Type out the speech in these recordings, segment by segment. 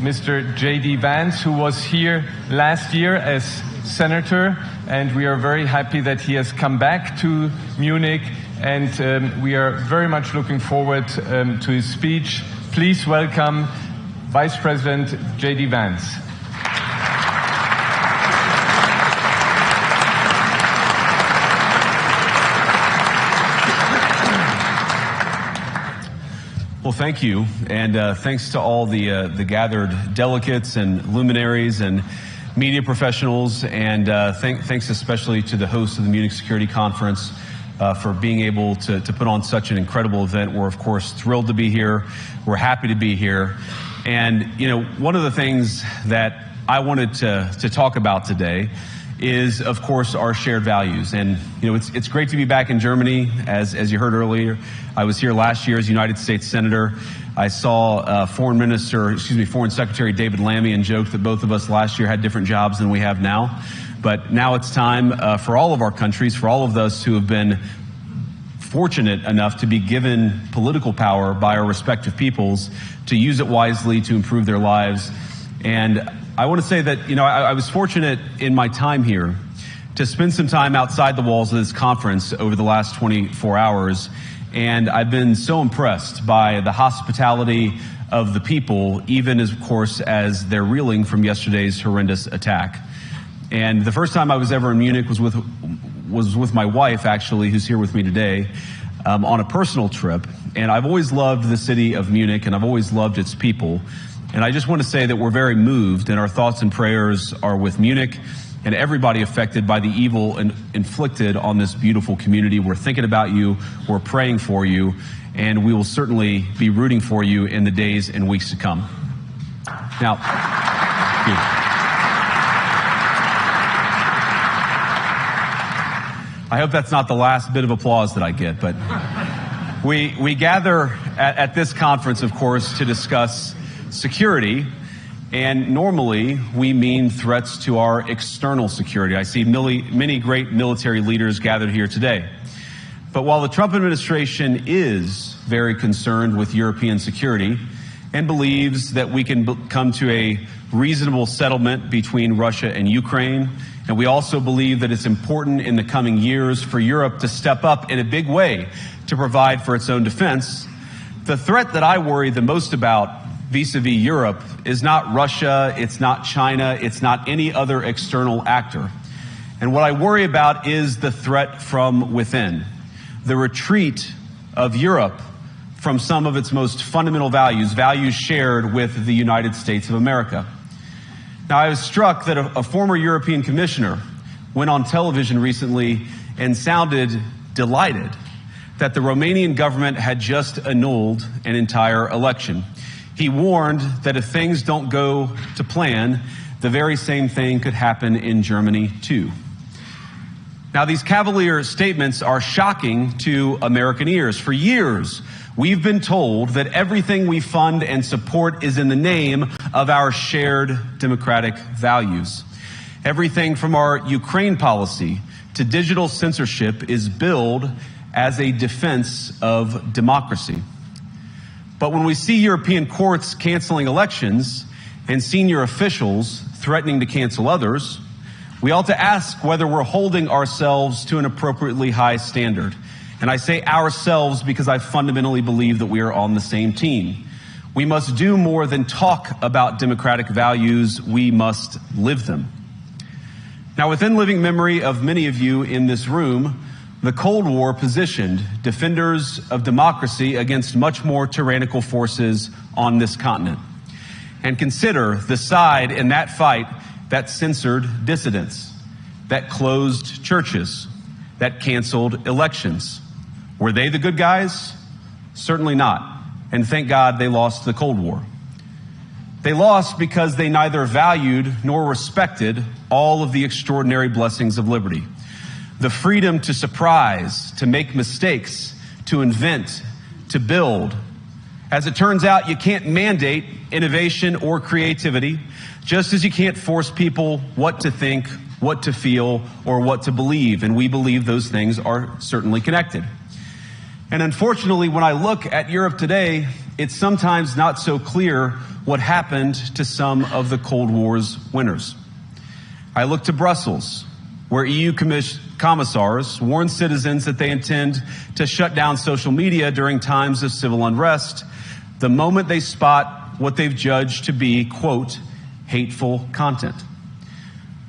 Mr. JD Vance, who was here last year as senator, and we are very happy that he has come back to Munich, and we are very much looking forward to his speech. Please welcome Vice-President JD Vance. Well, thank you, and thanks to all the gathered delegates and luminaries and media professionals, and thanks especially to the host of the Munich Security Conference for being able to put on such an incredible event. We're, of course, thrilled to be here. We're happy to be here. And, you know, one of the things that I wanted to talk about today is, of course, our shared values. And, you know, it's great to be back in Germany. As you heard earlier, I was here last year as United States Senator. I saw Foreign Secretary David Lammy and joked that both of us last year had different jobs than we have now. But now it's time for all of our countries, for all of us who have been fortunate enough to be given political power by our respective peoples, to use it wisely to improve their lives. And I want to say that, you know, I was fortunate in my time here to spend some time outside the walls of this conference over the last 24 hours. And I've been so impressed by the hospitality of the people, even as, of course, as they're reeling from yesterday's horrendous attack. And the first time I was ever in Munich was with my wife, actually, who's here with me today, on a personal trip. And I've always loved the city of Munich, and I've always loved its people. And I just want to say that we're very moved, and our thoughts and prayers are with Munich and everybody affected by the evil inflicted on this beautiful community. We're thinking about you, we're praying for you, and we will certainly be rooting for you in the days and weeks to come. Now, I hope that's not the last bit of applause that I get, but we gather at this conference, of course, to discuss security, and normally we mean threats to our external security. I see many great military leaders gathered here today. But while the Trump administration is very concerned with European security and believes that we can come to a reasonable settlement between Russia and Ukraine, and we also believe that it's important in the coming years for Europe to step up in a big way to provide for its own defense, the threat that I worry the most about vis-a-vis Europe is not Russia, it's not China, it's not any other external actor. And what I worry about is the threat from within, the retreat of Europe from some of its most fundamental values shared with the United States of America. Now, I was struck that a former European commissioner went on television recently and sounded delighted that the Romanian government had just annulled an entire election. He warned that if things don't go to plan, the very same thing could happen in Germany too. Now, these cavalier statements are shocking to American ears. For years, we've been told that everything we fund and support is in the name of our shared democratic values. Everything from our Ukraine policy to digital censorship is billed as a defense of democracy. But when we see European courts canceling elections and senior officials threatening to cancel others, we ought to ask whether we're holding ourselves to an appropriately high standard. And I say ourselves because I fundamentally believe that we are on the same team. We must do more than talk about democratic values, we must live them. Now, within living memory of many of you in this room, the Cold War positioned defenders of democracy against much more tyrannical forces on this continent. And consider the side in that fight that censored dissidents, that closed churches, that canceled elections. Were they the good guys? Certainly not. And thank God they lost the Cold War. They lost because they neither valued nor respected all of the extraordinary blessings of liberty. The freedom to surprise, to make mistakes, to invent, to build. As it turns out, you can't mandate innovation or creativity, just as you can't force people what to think, what to feel, or what to believe. And we believe those things are certainly connected. And unfortunately, when I look at Europe today, it's sometimes not so clear what happened to some of the Cold War's winners. I look to Brussels, where EU commissars warn citizens that they intend to shut down social media during times of civil unrest the moment they spot what they've judged to be, quote, hateful content.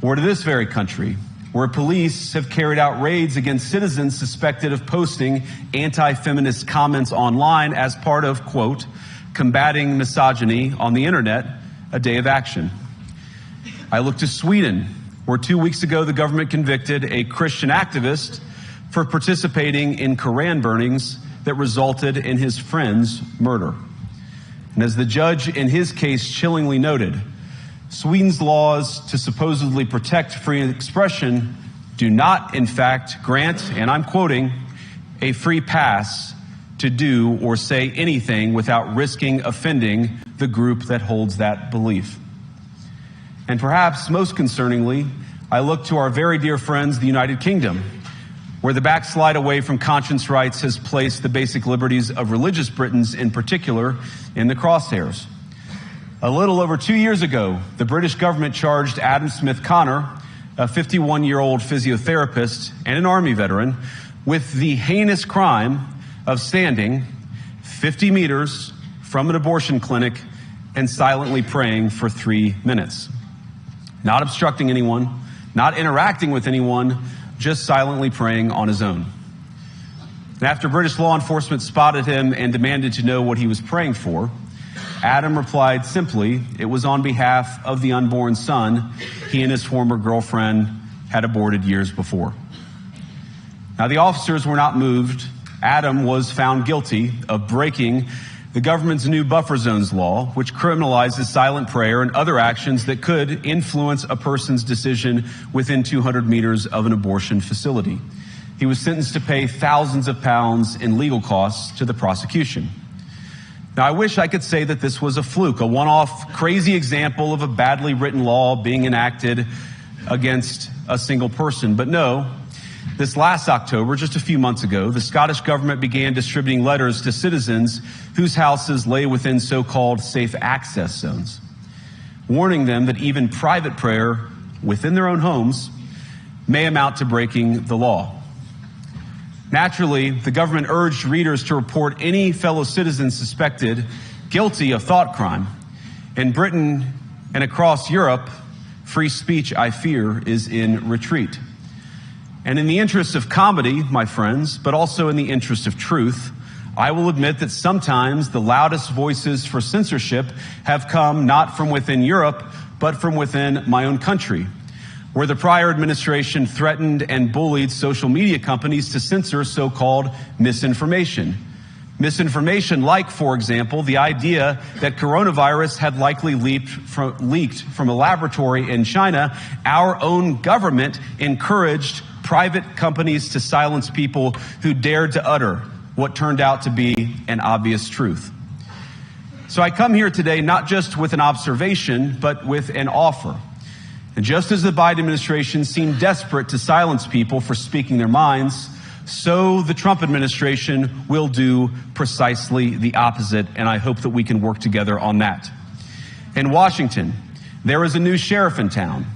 Or to this very country, where police have carried out raids against citizens suspected of posting anti-feminist comments online as part of, quote, combating misogyny on the internet, a day of action. I look to Sweden, where 2 weeks ago the government convicted a Christian activist for participating in Koran burnings that resulted in his friend's murder. And as the judge in his case chillingly noted, Sweden's laws to supposedly protect free expression do not, in fact, grant, and I'm quoting, a free pass to do or say anything without risking offending the group that holds that belief. And perhaps most concerningly, I look to our very dear friends, the United Kingdom, where the backslide away from conscience rights has placed the basic liberties of religious Britons in particular in the crosshairs. A little over 2 years ago, the British government charged Adam Smith Connor, a 51-year-old physiotherapist and an Army veteran, with the heinous crime of standing 50 meters from an abortion clinic and silently praying for 3 minutes. Not obstructing anyone, not interacting with anyone, just silently praying on his own. And after British law enforcement spotted him and demanded to know what he was praying for, Adam replied simply, it was on behalf of the unborn son he and his former girlfriend had aborted years before. Now, the officers were not moved. Adam was found guilty of breaking the government's new buffer zones law, which criminalizes silent prayer and other actions that could influence a person's decision within 200 meters of an abortion facility. He was sentenced to pay thousands of pounds in legal costs to the prosecution. Now, I wish I could say that this was a fluke, a one-off crazy example of a badly written law being enacted against a single person. But no, this last October, just a few months ago, the Scottish government began distributing letters to citizens whose houses lay within so-called safe access zones, warning them that even private prayer within their own homes may amount to breaking the law. Naturally, the government urged readers to report any fellow citizens suspected guilty of thought crime. In Britain and across Europe, free speech, I fear, is in retreat. And in the interest of comedy, my friends, but also in the interest of truth, I will admit that sometimes the loudest voices for censorship have come not from within Europe, but from within my own country, where the prior administration threatened and bullied social media companies to censor so-called misinformation. Misinformation like, for example, the idea that coronavirus had likely leaked from a laboratory in China. Our own government encouraged private companies to silence people who dared to utter what turned out to be an obvious truth. So I come here today not just with an observation, but with an offer. And just as the Biden administration seemed desperate to silence people for speaking their minds, so the Trump administration will do precisely the opposite, and I hope that we can work together on that. In Washington, there is a new sheriff in town,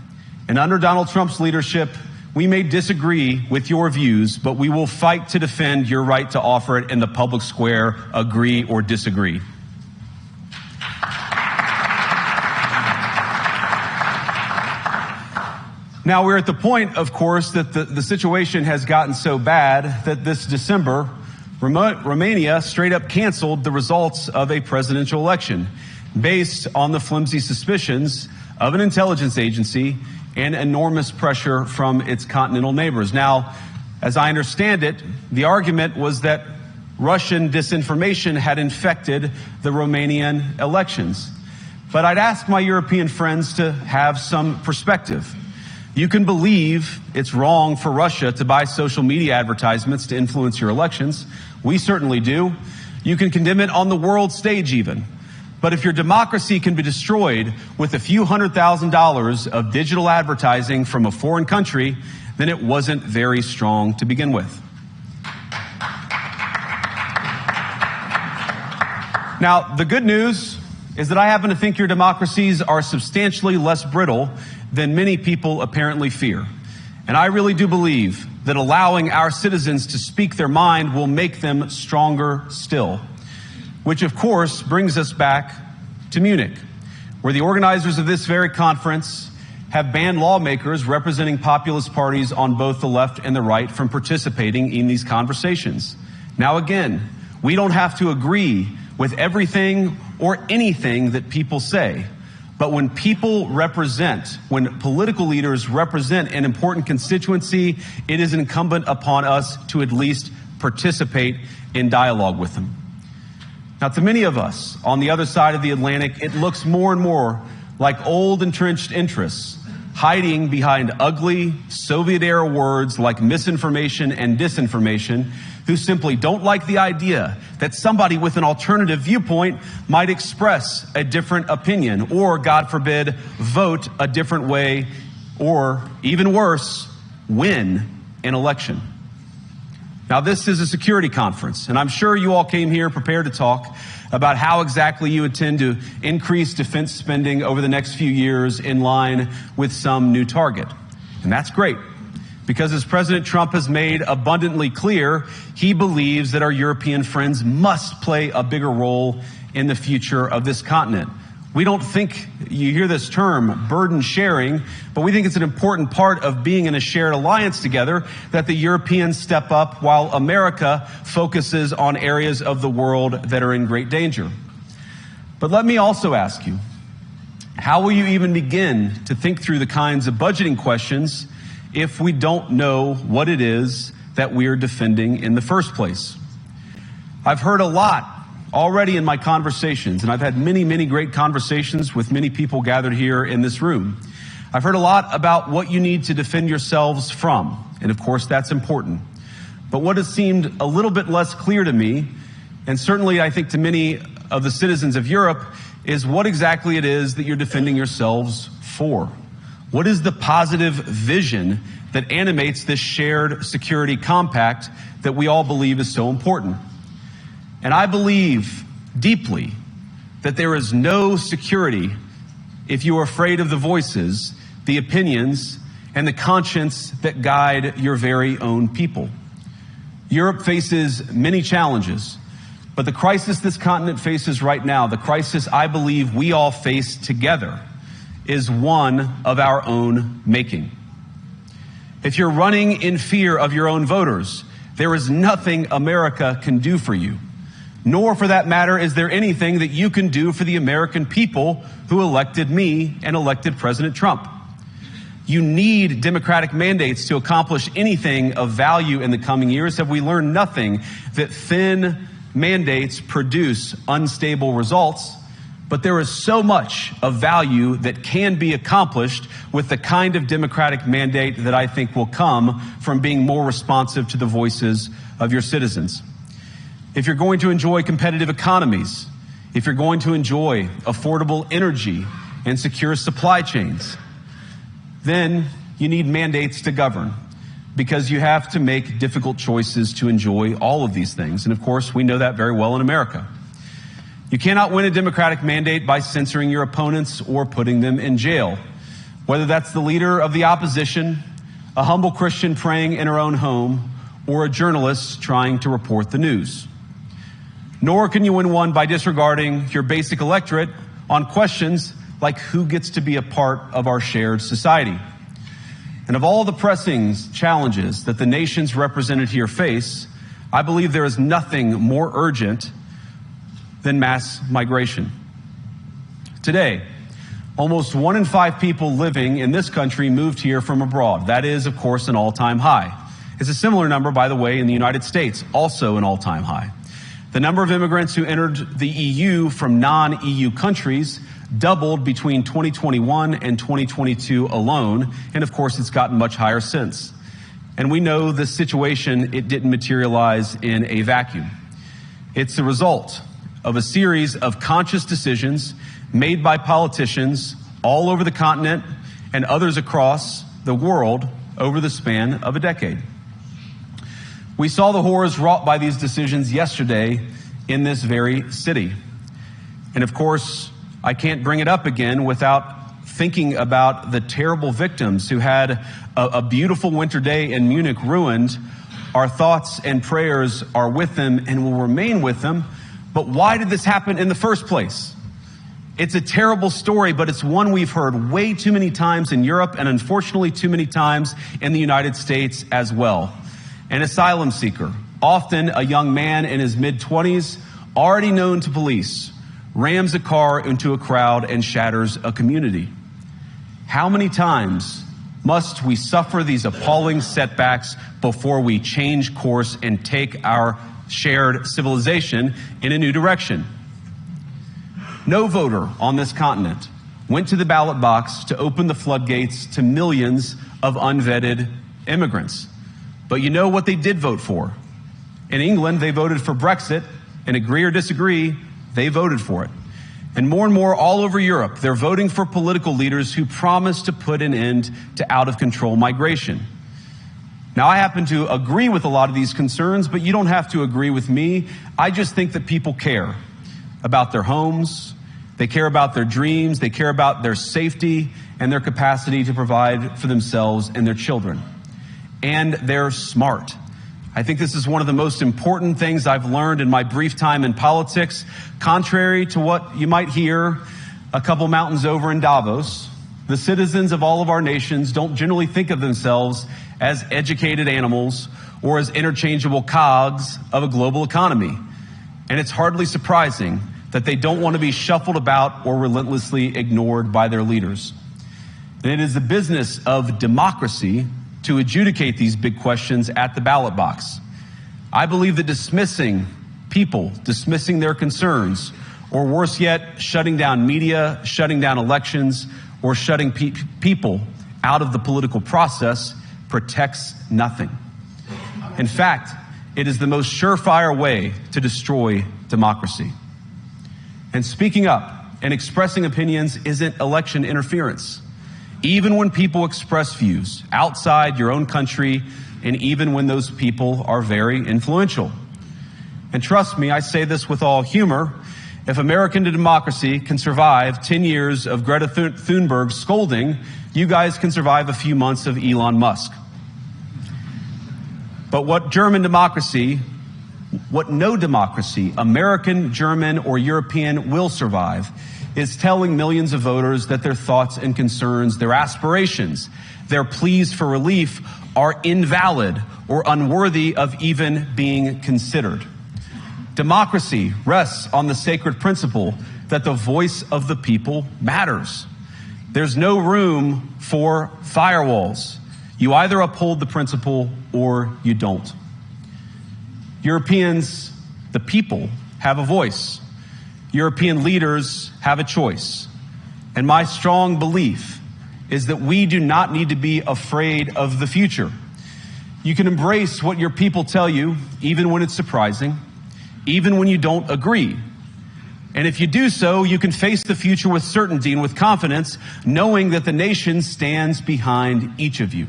and under Donald Trump's leadership, we may disagree with your views, but we will fight to defend your right to offer it in the public square, agree or disagree. Now, we're at the point, of course, that the situation has gotten so bad that this December, Romania straight up canceled the results of a presidential election based on the flimsy suspicions of an intelligence agency and enormous pressure from its continental neighbors. Now, as I understand it, the argument was that Russian disinformation had infected the Romanian elections. But I'd ask my European friends to have some perspective. You can believe it's wrong for Russia to buy social media advertisements to influence your elections. We certainly do. You can condemn it on the world stage even. But if your democracy can be destroyed with a few $100,000 of digital advertising from a foreign country, then it wasn't very strong to begin with. Now, the good news is that I happen to think your democracies are substantially less brittle than many people apparently fear. And I really do believe that allowing our citizens to speak their mind will make them stronger still. Which, of course, brings us back to Munich, where the organizers of this very conference have banned lawmakers representing populist parties on both the left and the right from participating in these conversations. Now, again, we don't have to agree with everything or anything that people say. But when political leaders represent an important constituency, it is incumbent upon us to at least participate in dialogue with them. Now, to many of us on the other side of the Atlantic, it looks more and more like old entrenched interests hiding behind ugly Soviet-era words like misinformation and disinformation, who simply don't like the idea that somebody with an alternative viewpoint might express a different opinion or, God forbid, vote a different way or, even worse, win an election. Now, this is a security conference, and I'm sure you all came here prepared to talk about how exactly you intend to increase defense spending over the next few years in line with some new target. And that's great, because as President Trump has made abundantly clear, he believes that our European friends must play a bigger role in the future of this continent. We don't think, you hear this term, burden sharing, but we think it's an important part of being in a shared alliance together that the Europeans step up while America focuses on areas of the world that are in great danger. But let me also ask you, how will you even begin to think through the kinds of budgeting questions if we don't know what it is that we're defending in the first place? I've heard a lot already in my conversations, and I've had many, many great conversations with many people gathered here in this room. I've heard a lot about what you need to defend yourselves from, and of course that's important. But what has seemed a little bit less clear to me, and certainly I think to many of the citizens of Europe, is what exactly it is that you're defending yourselves for. What is the positive vision that animates this shared security compact that we all believe is so important? And I believe deeply that there is no security if you are afraid of the voices, the opinions, and the conscience that guide your very own people. Europe faces many challenges, but the crisis this continent faces right now, the crisis I believe we all face together, is one of our own making. If you're running in fear of your own voters, there is nothing America can do for you. Nor, for that matter, is there anything that you can do for the American people who elected me and elected President Trump. You need democratic mandates to accomplish anything of value in the coming years. Have we learned nothing that thin mandates produce unstable results? But there is so much of value that can be accomplished with the kind of democratic mandate that I think will come from being more responsive to the voices of your citizens. If you're going to enjoy competitive economies, if you're going to enjoy affordable energy and secure supply chains, then you need mandates to govern, because you have to make difficult choices to enjoy all of these things. And of course, we know that very well in America. You cannot win a democratic mandate by censoring your opponents or putting them in jail, whether that's the leader of the opposition, a humble Christian praying in her own home, or a journalist trying to report the news. Nor can you win one by disregarding your basic electorate on questions like who gets to be a part of our shared society. And of all the pressing challenges that the nations represented here face, I believe there is nothing more urgent than mass migration. Today, almost 1 in 5 people living in this country moved here from abroad. That is, of course, an all-time high. It's a similar number, by the way, in the United States, also an all-time high. The number of immigrants who entered the EU from non-EU countries doubled between 2021 and 2022 alone, and of course it's gotten much higher since. And we know this situation, it didn't materialize in a vacuum. It's the result of a series of conscious decisions made by politicians all over the continent and others across the world over the span of a decade. We saw the horrors wrought by these decisions yesterday in this very city. And of course, I can't bring it up again without thinking about the terrible victims who had a beautiful winter day in Munich ruined. Our thoughts and prayers are with them and will remain with them. But why did this happen in the first place? It's a terrible story, but it's one we've heard way too many times in Europe and unfortunately too many times in the United States as well. An asylum seeker, often a young man in his mid-20s, already known to police, rams a car into a crowd and shatters a community. How many times must we suffer these appalling setbacks before we change course and take our shared civilization in a new direction? No voter on this continent went to the ballot box to open the floodgates to millions of unvetted immigrants. But you know what they did vote for? In England, they voted for Brexit, and agree or disagree, they voted for it. And more all over Europe, they're voting for political leaders who promise to put an end to out-of-control migration. Now, I happen to agree with a lot of these concerns, but you don't have to agree with me. I just think that people care about their homes, they care about their dreams, they care about their safety and their capacity to provide for themselves and their children. And they're smart. I think this is one of the most important things I've learned in my brief time in politics. Contrary to what you might hear a couple mountains over in Davos, the citizens of all of our nations don't generally think of themselves as educated animals or as interchangeable cogs of a global economy. And it's hardly surprising that they don't want to be shuffled about or relentlessly ignored by their leaders. And it is the business of democracy to adjudicate these big questions at the ballot box. I believe that dismissing people, dismissing their concerns, or worse yet, shutting down media, shutting down elections, or shutting people out of the political process protects nothing. In fact, it is the most surefire way to destroy democracy. And speaking up and expressing opinions isn't election interference. Even when people express views outside your own country, and even when those people are very influential. And trust me, I say this with all humor, if American democracy can survive 10 years of Greta Thunberg scolding, you guys can survive a few months of Elon Musk. But what no democracy, American, German, or European, will survive is telling millions of voters that their thoughts and concerns, their aspirations, their pleas for relief are invalid or unworthy of even being considered. Democracy rests on the sacred principle that the voice of the people matters. There's no room for firewalls. You either uphold the principle or you don't. Europeans, the people, have a voice. European leaders have a choice. And my strong belief is that we do not need to be afraid of the future. You can embrace what your people tell you, even when it's surprising, even when you don't agree. And if you do so, you can face the future with certainty and with confidence, knowing that the nation stands behind each of you.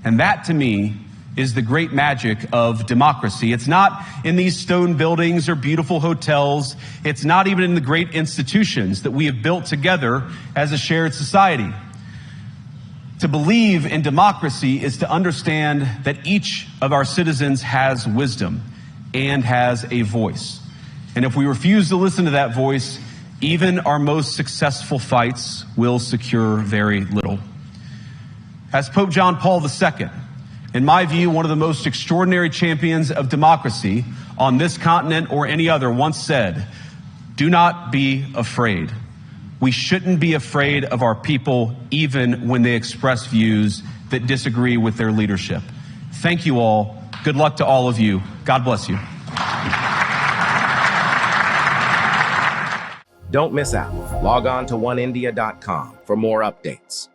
And that, to me, is the great magic of democracy. It's not in these stone buildings or beautiful hotels. It's not even in the great institutions that we have built together as a shared society. To believe in democracy is to understand that each of our citizens has wisdom and has a voice. And if we refuse to listen to that voice, even our most successful fights will secure very little. As Pope John Paul II, in my view, one of the most extraordinary champions of democracy on this continent or any other, once said, "Do not be afraid." We shouldn't be afraid of our people, even when they express views that disagree with their leadership. Thank you all. Good luck to all of you. God bless you. Don't miss out. Log on to oneindia.com for more updates.